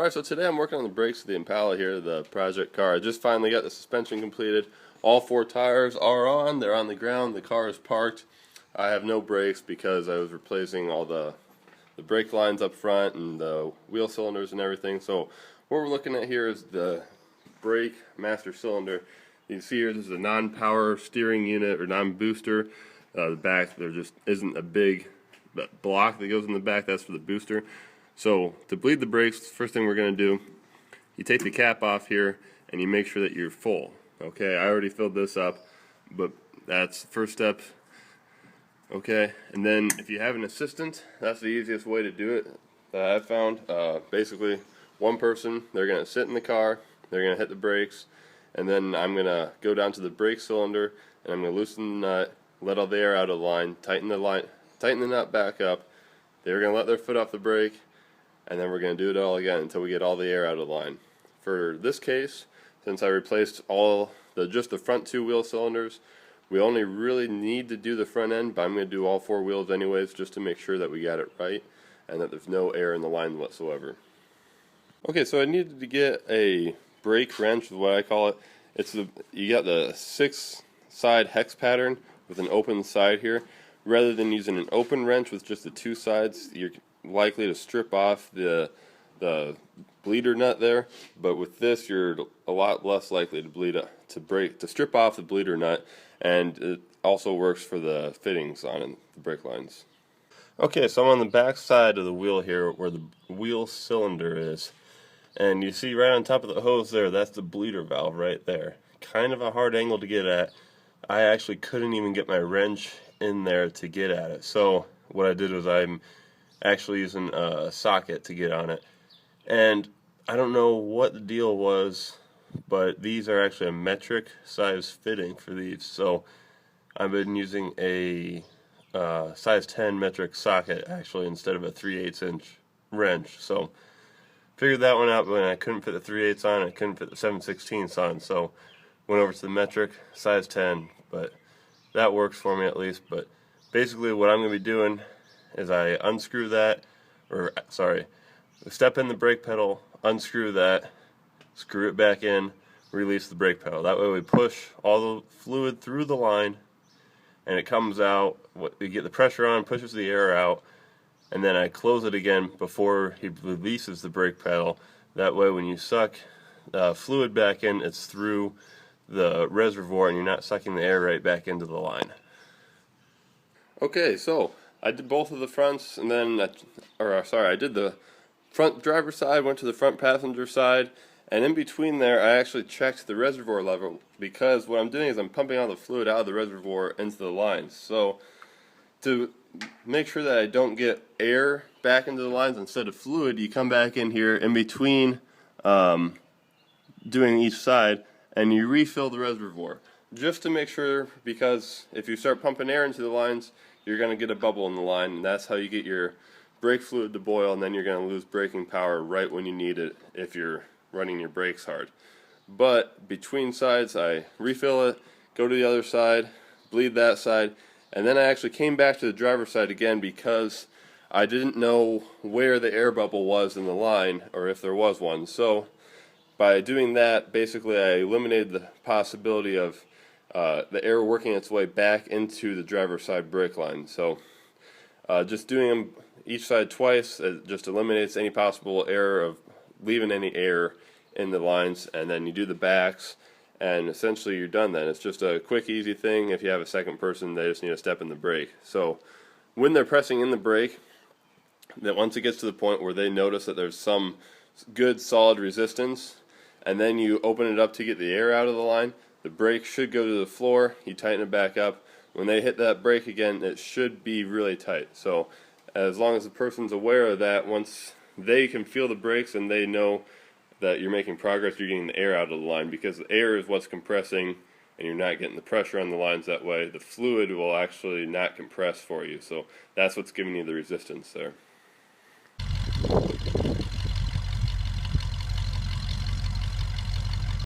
Alright, so today I'm working on the brakes of the Impala here, the project car. I just finally got the suspension completed. All four tires are on, they're on the ground, the car is parked. I have no brakes because I was replacing all the brake lines up front and the wheel cylinders and everything. So what we're looking at here is the brake master cylinder. You can see here this is a non-power steering unit or non-booster. The back, there just isn't a big block that goes in the back, that's for the booster. So to bleed the brakes, first thing we're going to do, you take the cap off here and you make sure that you're full. Okay, I already filled this up, but that's the first step. Okay, and then if you have an assistant, that's the easiest way to do it that I've found. Basically, one person, they're going to sit in the car, they're going to hit the brakes, and then I'm going to go down to the brake cylinder and I'm going to loosen the nut, let all the air out of the line, tighten the nut back up. They're going to let their foot off the brake, and then we're going to do it all again until we get all the air out of the line. For this case, since I replaced just the front two wheel cylinders, we only really need to do the front end, but I'm going to do all four wheels anyways just to make sure that we got it right and that there's no air in the line whatsoever. Okay, so I needed to get a brake wrench, is what I call it. You got the 6-side hex pattern with an open side here. Rather than using an open wrench with just the two sides, you're likely to strip off the bleeder nut there, but with this you're a lot less likely to strip off the bleeder nut, and it also works for the fittings on the brake lines. Okay, so I'm on the back side of the wheel here where the wheel cylinder is, and you see right on top of the hose there, that's the bleeder valve right there. Kind of a hard angle to get at. I actually couldn't even get my wrench in there to get at it, so what I did was I'm actually using a socket to get on it. And I don't know what the deal was, but these are actually a metric size fitting for these, so I've been using a size 10 metric socket actually instead of a 3/8 inch wrench. So figured that one out, but when I couldn't fit the 3/8 on, I couldn't fit the 7/16 on, so went over to the metric size 10, but that works for me at least. But basically what I'm going to be doing is I step in the brake pedal, unscrew that, screw it back in, release the brake pedal. That way we push all the fluid through the line and it comes out, we get the pressure on, pushes the air out, and then I close it again before he releases the brake pedal. That way when you suck fluid back in, it's through the reservoir and you're not sucking the air right back into the line. Okay, so I did both of the fronts, and then I did the front driver side, went to the front passenger side, and in between there I actually checked the reservoir level, because what I'm doing is I'm pumping all the fluid out of the reservoir into the lines. So to make sure that I don't get air back into the lines instead of fluid, you come back in here in between doing each side and you refill the reservoir just to make sure, because if you start pumping air into the lines, you're going to get a bubble in the line, and that's how you get your brake fluid to boil, and then you're going to lose braking power right when you need it if you're running your brakes hard. But between sides, I refill it, go to the other side, bleed that side, and then I actually came back to the driver's side again because I didn't know where the air bubble was in the line, or if there was one. So by doing that, basically I eliminated the possibility of the air working its way back into the driver's side brake line. So just doing them each side twice, it just eliminates any possible error of leaving any air in the lines, and then you do the backs, and essentially you're done then. It's just a quick, easy thing. If you have a second person, they just need to step in the brake. So when they're pressing in the brake, that once it gets to the point where they notice that there's some good solid resistance, and then you open it up to get the air out of the line, the brake should go to the floor, you tighten it back up. When they hit that brake again, it should be really tight. So as long as the person's aware of that, once they can feel the brakes and they know that you're making progress, you're getting the air out of the line, because the air is what's compressing and you're not getting the pressure on the lines that way. The fluid will actually not compress for you, so that's what's giving you the resistance there.